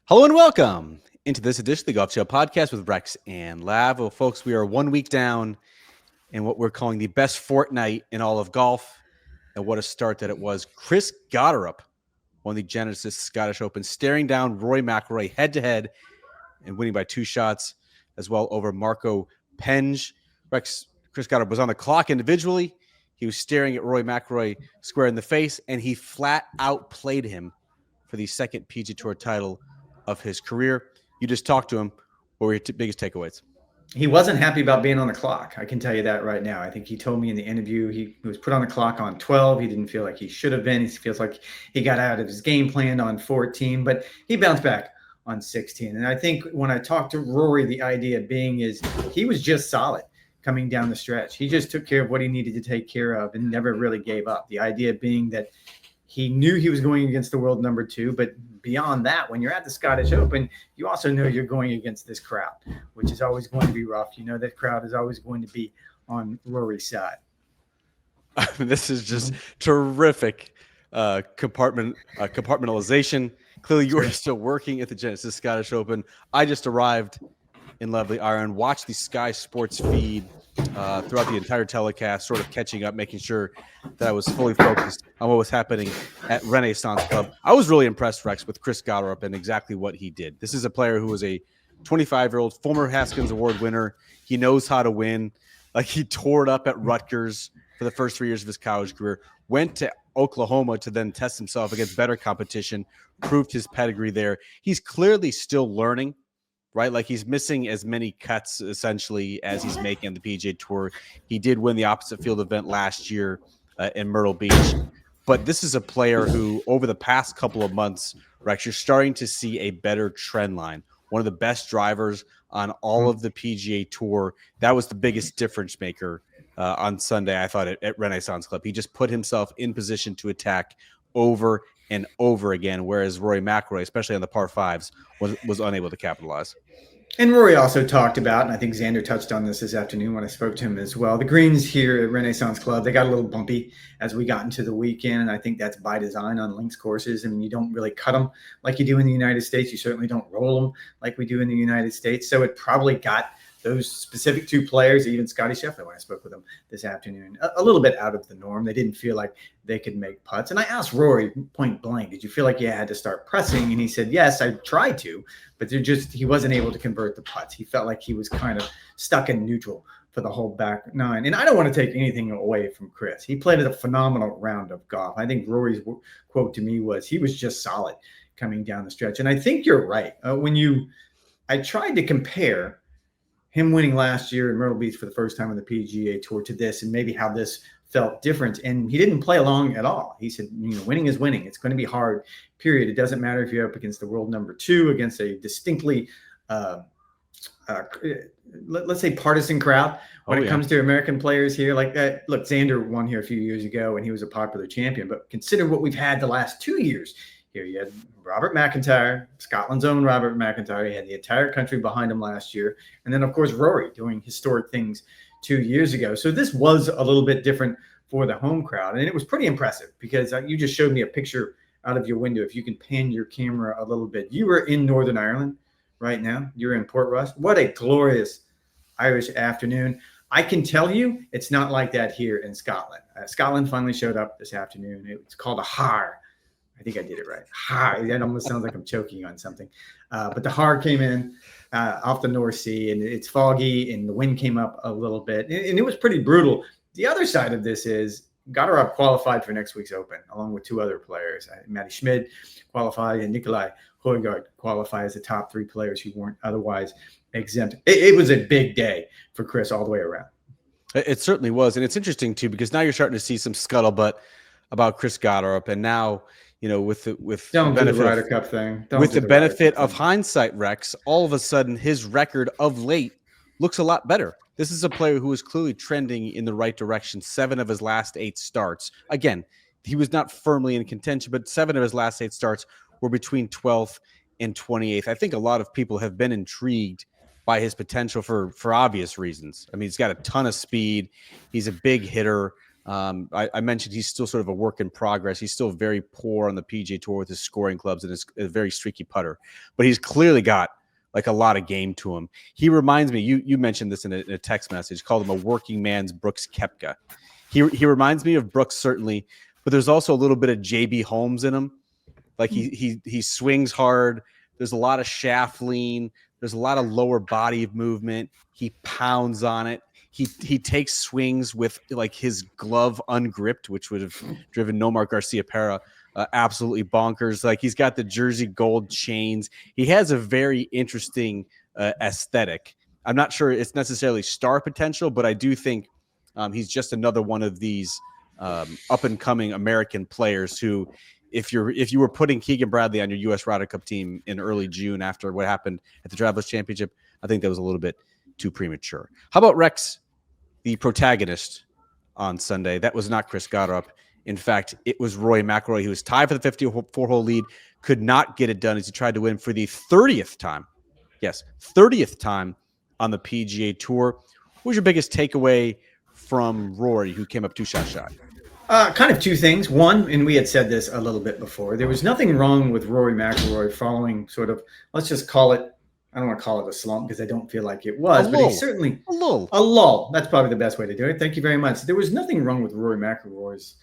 Hello and welcome into this edition of the Golf Show podcast with Rex and Lav. Well, folks, we are 1 week down in what we're calling the best fortnight in all of golf. And what a start that it was. Chris Gotterup won the Genesis Scottish Open, staring down Rory McIlroy head-to-head and winning by 2 shots as well over Marco Penge. Chris Gotterup was on the clock individually. He was staring at Rory McIlroy square in the face, and he flat out played him for the second PGA Tour title of his career. You just talked to him. What were your biggest takeaways? He wasn't happy about being on the clock. I can tell you that right now. I think he told me in the interview he was put on the clock on 12. He didn't feel like he should have been. He feels like he got out of his game plan on 14, but he bounced back on 16. And I think when I talked to Rory, the idea being is he was just solid coming down the stretch. He just took care of what he needed to take care of and never really gave up. The idea being that he knew he was going against the world number 2, but beyond that, when you're at the Scottish Open, you also know you're going against this crowd, which is always going to be rough. You know that crowd is always going to be on Rory's side. This is just terrific compartmentalization. Clearly, you are still working at the Genesis Scottish Open. I just arrived in lovely Ireland, watched the Sky Sports feed throughout the entire telecast, sort of catching up, making sure that I was fully focused on what was happening at Renaissance Club. I was really impressed, Rex, with Chris Gotterup and exactly what he did. This is a player who was a 25-year-old former Haskins Award winner. He knows how to win. Like, he tore it up at Rutgers for the first 3 years of his college career, went to Oklahoma to then test himself against better competition, proved his pedigree there. He's clearly still learning, right? Like, he's missing as many cuts essentially as he's making on the PGA Tour. He did win the opposite field event last year in Myrtle Beach. But this is a player who, over the past couple of months, Rex, you're starting to see a better trend line. One of the best drivers on all of the PGA Tour. That was the biggest difference maker on Sunday, I thought, at Renaissance Club. He just put himself in position to attack over and over again, whereas Rory McIlroy, especially on the par 5s, was unable to capitalize. And Rory also talked about, and I think Xander touched on this afternoon when I spoke to him as well, the greens here at Renaissance Club, they got a little bumpy as we got into the weekend, and I think that's by design on links courses. I mean, you don't really cut them like you do in the United States. You certainly don't roll them like we do in the United States. So it probably got those specific 2 players, even Scottie Scheffler, when I spoke with him this afternoon, a little bit out of the norm. They didn't feel like they could make putts. And I asked Rory point blank, did you feel like you had to start pressing? And he said, yes, I tried to, but he wasn't able to convert the putts. He felt like he was kind of stuck in neutral for the whole back 9. And I don't want to take anything away from Chris. He played a phenomenal round of golf. I think Rory's quote to me was, he was just solid coming down the stretch. And I think you're right. I tried to compare him winning last year in Myrtle Beach for the first time on the PGA Tour to this, and maybe how this felt different. And he didn't play along at all. He said, winning is winning. It's going to be hard, period. It doesn't matter if you're up against the world number 2, against a distinctly, let's say, partisan crowd when it comes to American players here. Like that. Look, Xander won here a few years ago, and he was a popular champion. But consider what we've had the last 2 years. Here you had Robert McIntyre, Scotland's own Robert McIntyre. He had the entire country behind him last year. And then, of course, Rory doing historic things 2 years ago. So this was a little bit different for the home crowd. And it was pretty impressive because you just showed me a picture out of your window. If you can pan your camera a little bit. You were in Northern Ireland right now. You're in Portrush. What a glorious Irish afternoon. I can tell you it's not like that here in Scotland. Scotland finally showed up this afternoon. It's called a har. I think I did it right. That almost sounds like I'm choking on something. But the har came in off the North Sea, and it's foggy, and the wind came up a little bit, and it was pretty brutal. The other side of this is Gotterup qualified for next week's Open, along with 2 other players. Matty Schmid qualified, and Nikolai Højgaard qualified as the top 3 players who weren't otherwise exempt. It was a big day for Chris all the way around. It certainly was, and it's interesting, too, because now you're starting to see some scuttlebutt about Chris Gotterup, and now, with the Ryder Cup thing. With the benefit of hindsight, Rex, all of a sudden his record of late looks a lot better. This is a player who is clearly trending in the right direction. 7 of his last 8 starts. Again, he was not firmly in contention, but 7 of his last 8 starts were between 12th and 28th. I think a lot of people have been intrigued by his potential for obvious reasons. I mean, he's got a ton of speed. He's a big hitter. I mentioned he's still sort of a work in progress. He's still very poor on the PGA Tour with his scoring clubs and is a very streaky putter, but he's clearly got like a lot of game to him. He reminds me, you mentioned this in a text message, called him a working man's Brooks Koepka. He reminds me of Brooks, certainly, but there's also a little bit of JB Holmes in him. Like he swings hard. There's a lot of shaft lean. There's a lot of lower body movement. He pounds on it. He takes swings with like his glove ungripped, which would have driven Nomar Garcia-Pera absolutely bonkers. Like he's got the Jersey gold chains. He has a very interesting aesthetic. I'm not sure it's necessarily star potential, but I do think he's just another one of these up and coming American players who, if you were putting Keegan Bradley on your U.S. Ryder Cup team in early June after what happened at the Travelers Championship, I think that was a little bit too premature. How about Rex, the protagonist on Sunday? That was not Chris Gotterup. In fact, it was Rory McIlroy. He was tied for the 54-hole lead, could not get it done as he tried to win for the 30th time. Yes, 30th time on the PGA Tour. What was your biggest takeaway from Rory, who came up 2 shots shy? Kind of two things. One, and we had said this a little bit before, there was nothing wrong with Rory McIlroy following sort of, let's just call it, I don't want to call it a slump because I don't feel like it was, but he's certainly a lull. That's probably the best way to do it. Thank you very much. There was nothing wrong with Rory McIlroy's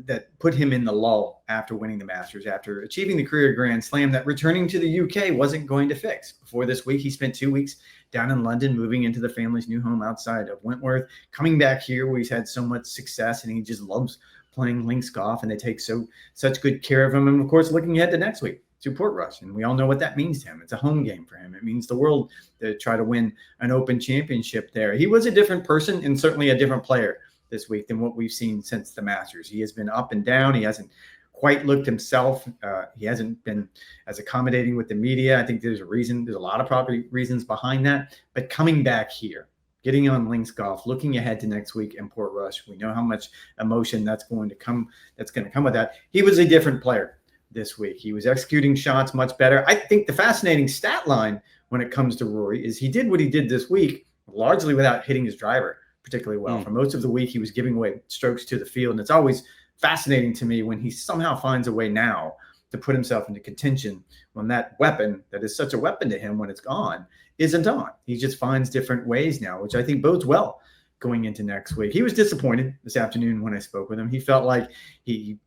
that put him in the lull after winning the Masters, after achieving the career Grand Slam that returning to the UK wasn't going to fix. Before this week, he spent 2 weeks down in London, moving into the family's new home outside of Wentworth, coming back here where he's had so much success and he just loves playing links golf and they take such good care of him. And of course, looking ahead to next week to Portrush. And we all know what that means to him. It's a home game for him. It means the world to try to win an Open Championship there. He was a different person and certainly a different player this week than what we've seen since the Masters. He has been up and down. He hasn't quite looked himself. He hasn't been as accommodating with the media. I think there's a reason. There's a lot of probably reasons behind that. But coming back here, getting on links golf, looking ahead to next week in Portrush, we know how much emotion that's going to come with that. He was a different player this week. He was executing shots much better. I think the fascinating stat line when it comes to Rory is he did what he did this week largely without hitting his driver particularly well. For most of the week, he was giving away strokes to the field. And it's always fascinating to me when he somehow finds a way now to put himself into contention when that weapon that is such a weapon to him when it's gone isn't on. He just finds different ways now, which I think bodes well going into next week. He was disappointed this afternoon when I spoke with him. He felt like he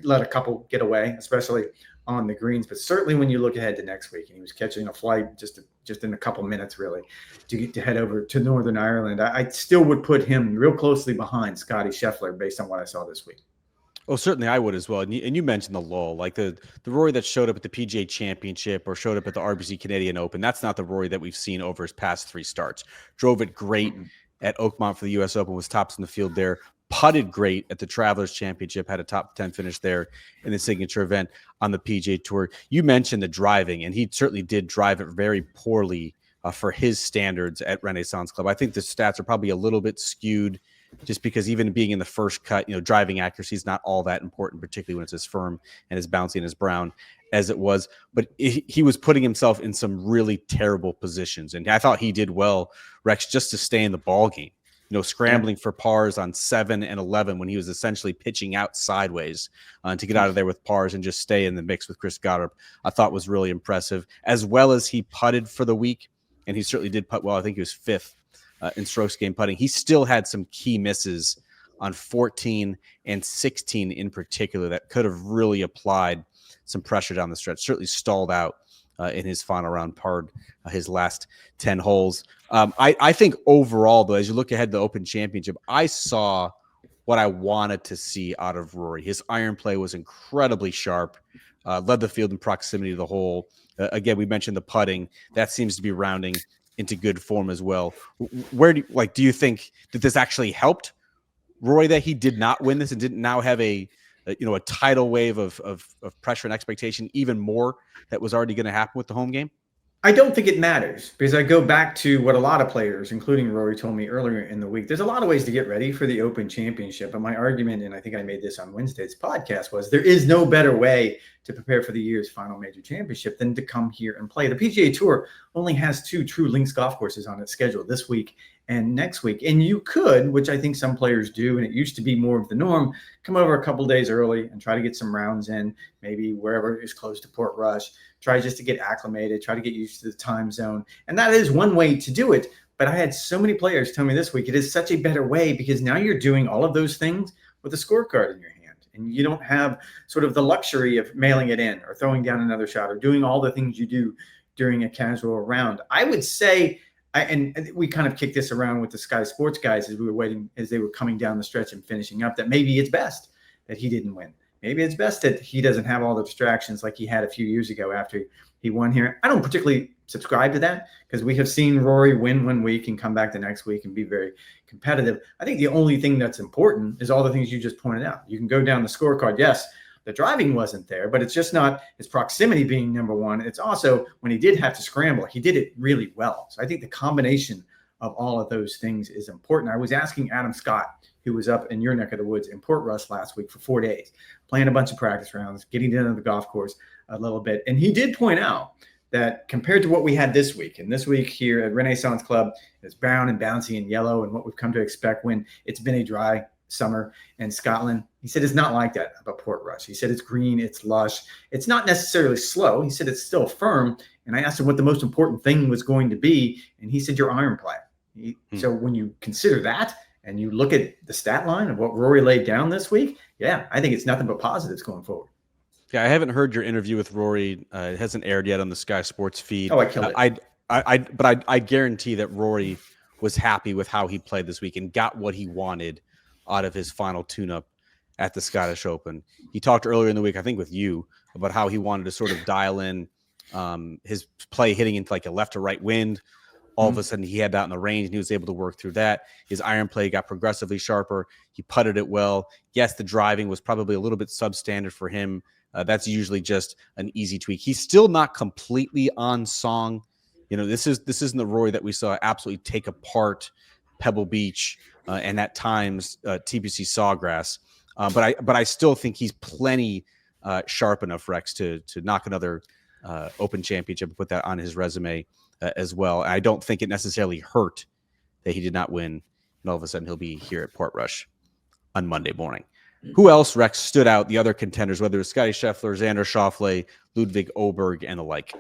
let a couple get away, especially on the greens, but certainly when you look ahead to next week, and he was catching a flight just in a couple minutes, really, to head over to Northern Ireland. I still would put him real closely behind Scottie Scheffler based on what I saw this week. Oh, certainly I would as well. And you mentioned the lull, like the Rory that showed up at the PGA Championship or showed up at the RBC Canadian Open. That's not the Rory that we've seen over his past 3 starts. Drove it great at Oakmont for the U.S. Open, was tops in the field there. Putted great at the Travelers Championship, had a top 10 finish there in the signature event on the PGA Tour. You mentioned the driving, and he certainly did drive it very poorly for his standards at Renaissance Club. I think the stats are probably a little bit skewed just because even being in the first cut, driving accuracy is not all that important, particularly when it's as firm and as bouncy and as brown as it was. But he was putting himself in some really terrible positions. And I thought he did well, Rex, just to stay in the ball game. Scrambling for pars on 7 and 11 when he was essentially pitching out sideways to get out of there with pars and just stay in the mix with Chris Gotterup, I thought was really impressive, as well as he putted for the week. And he certainly did putt well. I think he was 5th in strokes gained putting. He still had some key misses on 14 and 16 in particular that could have really applied some pressure down the stretch. Certainly stalled out in his final round, parred his last 10 holes. I think overall, though, as you look ahead to the Open Championship, I saw what I wanted to see out of Rory. His iron play was incredibly sharp, led the field in proximity to the hole. Again, we mentioned the putting. That seems to be rounding into good form as well. Where do you think that this actually helped Rory, that he did not win this and didn't now have a tidal wave of pressure and expectation, even more that was already going to happen with the home game? I don't think it matters because I go back to what a lot of players, including Rory, told me earlier in the week. There's a lot of ways to get ready for the Open Championship. But my argument, and I think I made this on Wednesday's podcast, was there is no better way to prepare for the year's final major championship than to come here and play. The PGA Tour only has 2 true links golf courses on its schedule this week and next week. And you could, which I think some players do, and it used to be more of the norm, come over a couple days early and try to get some rounds in, maybe wherever is close to Portrush. Try just to get acclimated, try to get used to the time zone. And that is one way to do it. But I had so many players tell me this week, it is such a better way because now you're doing all of those things with a scorecard in your hand. And you don't have sort of the luxury of mailing it in or throwing down another shot or doing all the things you do during a casual round. I would say, and we kind of kicked this around with the Sky Sports guys as we were waiting, as they were coming down the stretch and finishing up, that maybe it's best that he didn't win. Maybe it's best that he doesn't have all the distractions like he had a few years ago after he won here. I don't particularly subscribe to that because we have seen Rory win one week and come back the next week and be very competitive. I think the only thing that's important is all the things you just pointed out. You can go down the scorecard. Yes, the driving wasn't there, but it's just not his proximity being number one. It's also when he did have to scramble, he did it really well. So I think the combination of all of those things is important. I was asking Adam Scott, who was up in your neck of the woods in Portrush last week for 4 days, playing a bunch of practice rounds, getting down to the golf course a little bit. And he did point out that compared to what we had this week, and this week here at Renaissance Club is brown and bouncy and yellow and what we've come to expect when it's been a dry summer in Scotland. He said it's not like that about Portrush. He said it's green, it's lush. It's not necessarily slow. He said it's still firm. And I asked him what the most important thing was going to be. And he said your iron play. So when you consider that, and you look at the stat line of what Rory laid down this week, yeah, I think it's nothing but positives going forward. Yeah, I haven't heard your interview with Rory. It hasn't aired yet on the Sky Sports feed. Oh, I killed it. I guarantee that Rory was happy with how he played this week and got what he wanted out of his final tune-up at the Scottish Open. He talked earlier in the week, I think with you, about how he wanted to sort of dial in his play hitting into like a left to right wind. All of a sudden, he had that in the range, and he was able to work through that. His iron play got progressively sharper. He putted it well. Yes, the driving was probably a little bit substandard for him. That's usually just an easy tweak. He's still not completely on song. You know, this isn't the Rory that we saw absolutely take apart Pebble Beach and at times TPC Sawgrass. But I still think he's plenty sharp enough, Rex, to knock another Open Championship and put that on his resume as well. I don't think it necessarily hurt that he did not win, and all of a sudden he'll be here at Portrush on Monday morning. Who else, Rex, stood out, the other contenders, whether it's Scottie Scheffler, Xander Schauffele, Ludwig Oberg, and the like?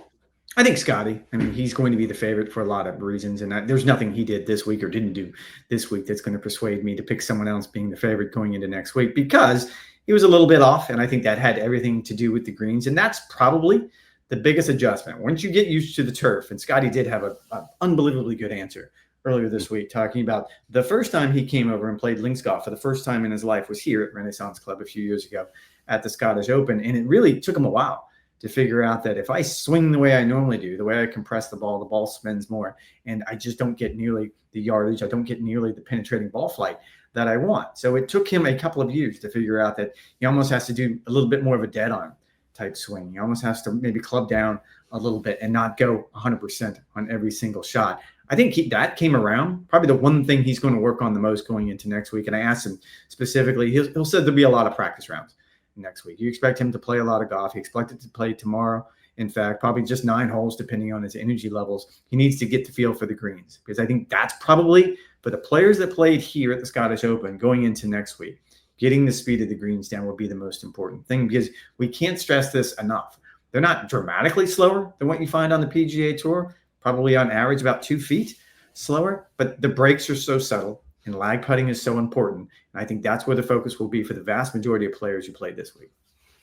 I think Scottie. I mean, he's going to be the favorite for a lot of reasons, and there's nothing he did this week or didn't do this week that's going to persuade me to pick someone else being the favorite going into next week because he was a little bit off, and I think that had everything to do with the greens, and that's probably the biggest adjustment. Once you get used to the turf, and Scottie did have an unbelievably good answer earlier this week talking about the first time he came over and played links golf for the first time in his life was here at Renaissance Club a few years ago at the Scottish Open. And it really took him a while to figure out that if I swing the way I normally do, the way I compress the ball spins more, and I just don't get nearly the yardage, I don't get nearly the penetrating ball flight that I want. So it took him a couple of years to figure out that he almost has to do a little bit more of a dead on type swing. He almost has to maybe club down a little bit and not go 100% on every single shot. I think that came around. Probably the one thing he's going to work on the most going into next week. And I asked him specifically, he'll said there'll be a lot of practice rounds next week. You expect him to play a lot of golf. He expected to play tomorrow. In fact, probably just 9 holes, depending on his energy levels. He needs to get the feel for the greens because I think that's probably for the players that played here at the Scottish Open going into next week. Getting the speed of the greens down will be the most important thing because we can't stress this enough. They're not dramatically slower than what you find on the PGA Tour, probably on average about 2 feet slower, but the breaks are so subtle and lag putting is so important. And I think that's where the focus will be for the vast majority of players who played this week.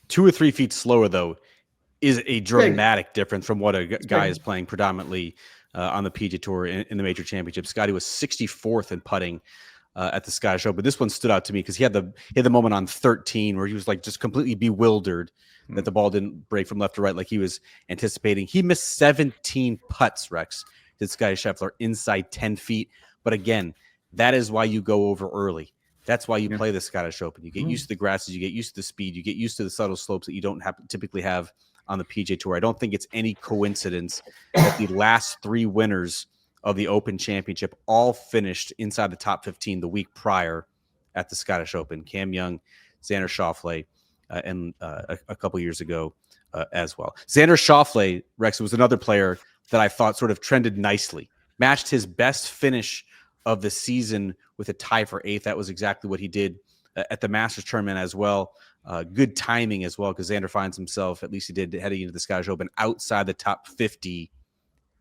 2 or 3 feet slower, though, is a dramatic difference from what a guy is playing predominantly on the PGA Tour in the major championship. Scottie was 64th in putting at the Scottish Open. This one stood out to me because he had the moment on 13 where he was like just completely bewildered that the ball didn't break from left to right like he was anticipating. He missed 17 putts, Rex, did Scottie Scheffler, inside 10 feet. But again, that is why you go over early. That's why you play the Scottish Open. You get used to the grasses, you get used to the speed, you get used to the subtle slopes that you don't typically have on the PGA Tour. I don't think it's any coincidence that the last 3 winners of the Open Championship all finished inside the top 15 the week prior at the Scottish Open. Cam Young, Xander Schauffele, and a couple years ago as well. Xander Schauffele, Rex, was another player that I thought sort of trended nicely, matched his best finish of the season with a tie for 8th. That was exactly what he did at the Masters tournament as well. Good timing as well, because Xander finds himself, at least he did heading into the Scottish Open, outside the top 50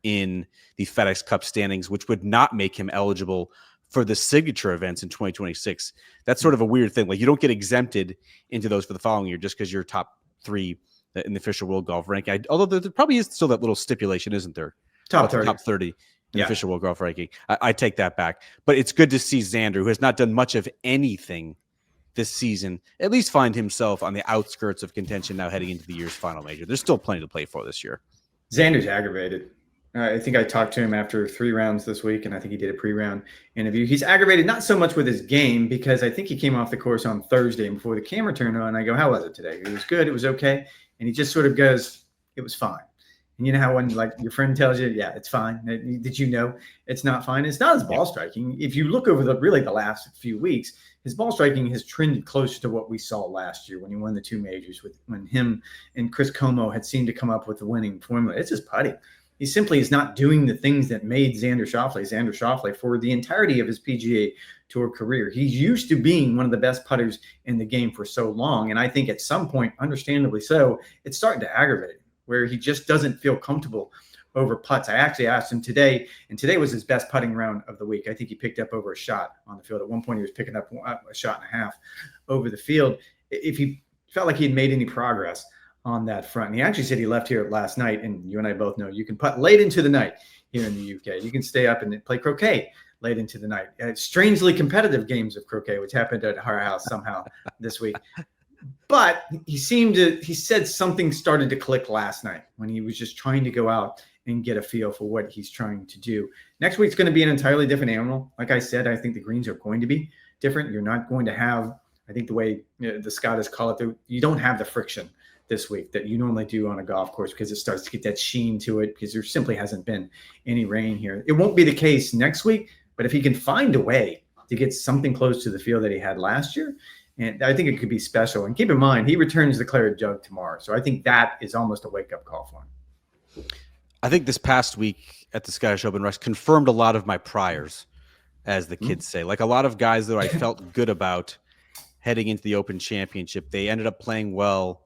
in the FedEx Cup standings, which would not make him eligible for the signature events in 2026. That's sort of a weird thing. Like, you don't get exempted into those for the following year just because you're top 3 in the official world golf ranking. Although there probably is still that little stipulation, isn't there? Top 30. Top 30 in the official world golf ranking. I take that back. But it's good to see Xander, who has not done much of anything this season, at least find himself on the outskirts of contention now heading into the year's final major. There's still plenty to play for this year. Xander's aggravated. I think I talked to him after 3 rounds this week, and I think he did a pre-round interview. He's aggravated not so much with his game, because I think he came off the course on Thursday, and before the camera turned on, I go, how was it today? It was good. It was okay. And he just sort of goes, it was fine. And you know how when, like, your friend tells you, yeah, it's fine. Did you know it's not fine? It's not his ball striking. If you look over the last few weeks, his ball striking has trended closer to what we saw last year when he won the 2 majors, when him and Chris Como had seemed to come up with the winning formula. It's just putting. He simply is not doing the things that made Xander Schauffele for the entirety of his PGA Tour career. He's used to being one of the best putters in the game for so long. And I think at some point, understandably so, it's starting to aggravate him, where he just doesn't feel comfortable over putts. I actually asked him today, and today was his best putting round of the week. I think he picked up over a shot on the field. At one point, he was picking up a shot and a half over the field. If he felt like he had made any progress on that front. And he actually said he left here last night, and you and I both know you can putt late into the night here in the UK. You can stay up and play croquet late into the night. Strangely competitive games of croquet, which happened at our house somehow this week. But he said something started to click last night when he was just trying to go out and get a feel for what he's trying to do. Next week's going to be an entirely different animal. Like I said, I think the greens are going to be different. You're not going to have, I think the way the Scottish call it, you don't have the friction this week that you normally do on a golf course, because it starts to get that sheen to it, because there simply hasn't been any rain here. It won't be the case next week, but if he can find a way to get something close to the feel that he had last year, and I think it could be special. And keep in mind, he returns the claret jug tomorrow. So I think that is almost a wake-up call for him. I think this past week at the Scottish Open, Rush, confirmed a lot of my priors, as the kids say. Like, a lot of guys that I felt good about heading into the Open Championship, they ended up playing well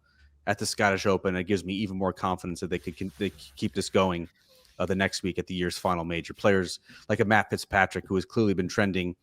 at the Scottish Open. It gives me even more confidence that they could keep this going the next week at the year's final major. Players like a Matt Fitzpatrick, who has clearly been trending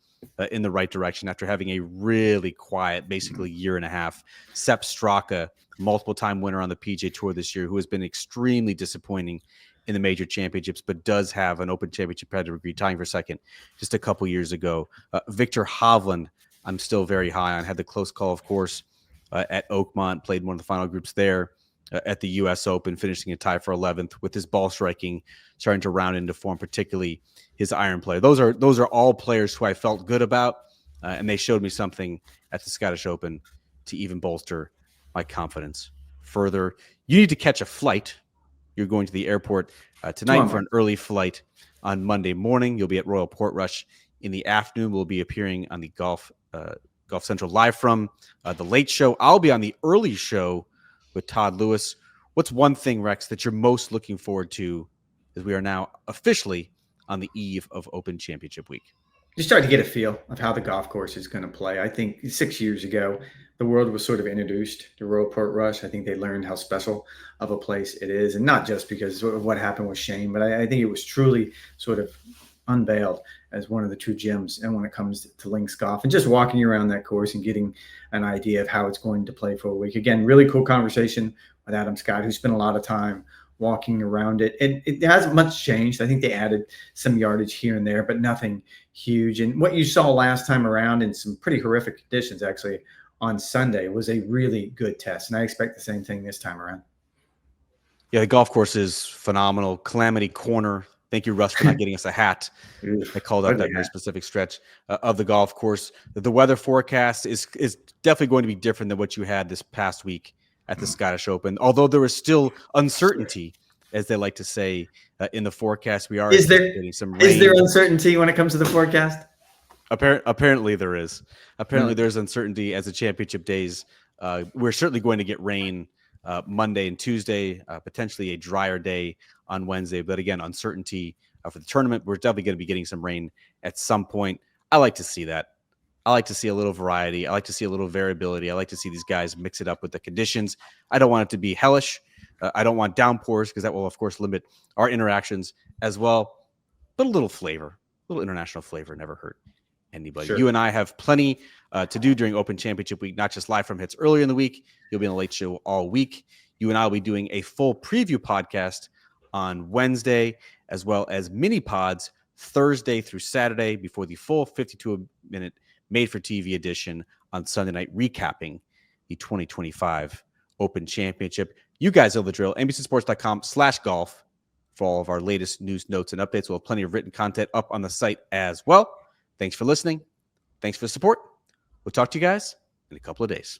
in the right direction after having a really quiet, basically year and a half. Sepp Straka, multiple-time winner on the PGA Tour this year, who has been extremely disappointing in the major championships, but does have an Open Championship pedigree, tying for second just a couple years ago. Victor Hovland, I'm still very high on. Had the close call, of course, at Oakmont, played one of the final groups there at the U.S. Open, finishing a tie for 11th, with his ball striking starting to round into form, particularly his iron play. Those are all players who I felt good about, and they showed me something at the Scottish Open to even bolster my confidence further. You need to catch a flight. You're going to the airport tonight for an early flight on Monday morning. You'll be at Royal Portrush in the afternoon. We'll be appearing on the Golf Central live from the late show. I'll be on the early show with Todd Lewis. What's one thing, Rex, that you're most looking forward to as we are now officially on the eve of Open Championship week? You start to get a feel of how the golf course is going to play. I think 6 years ago, the world was sort of introduced to Royal Portrush. I think they learned how special of a place it is, and not just because of what happened with Shane, but I think it was truly sort of unveiled as one of the true gems. And when it comes to links golf, and just walking around that course and getting an idea of how it's going to play for a week. Again, really cool conversation with Adam Scott, who spent a lot of time walking around it. And it hasn't much changed. I think they added some yardage here and there, but nothing huge. And what you saw last time around in some pretty horrific conditions, actually, on Sunday, was a really good test. And I expect the same thing this time around. Yeah, the golf course is phenomenal. Calamity Corner. Thank you, Russ, for not getting us a hat. I called out that very specific stretch of the golf course. The weather forecast is definitely going to be different than what you had this past week at the Scottish Open, although there is still uncertainty, as they like to say in the forecast. We are anticipating some rain. Is there uncertainty when it comes to the forecast? Apparently there is. Apparently there's uncertainty as the championship days. We're certainly going to get rain Monday and Tuesday, potentially a drier day on Wednesday. But again, uncertainty for the tournament. We're definitely going to be getting some rain at some point. I like to see that. I like to see a little variety. I like to see a little variability. I like to see these guys mix it up with the conditions. I don't want it to be hellish. I don't want downpours because that will, of course, limit our interactions as well. But a little flavor, a little international flavor never hurt anybody. Sure. You and I have plenty to do during Open Championship Week, not just live from hits earlier in the week. You'll be on the late show all week. You and I will be doing a full preview podcast on Wednesday, as well as mini pods Thursday through Saturday before the full 52-minute made-for-TV edition on Sunday night, recapping the 2025 Open Championship. You guys know the drill. NBCSports.com/golf for all of our latest news, notes, and updates. We'll have plenty of written content up on the site as well. Thanks for listening. Thanks for the support. We'll talk to you guys in a couple of days.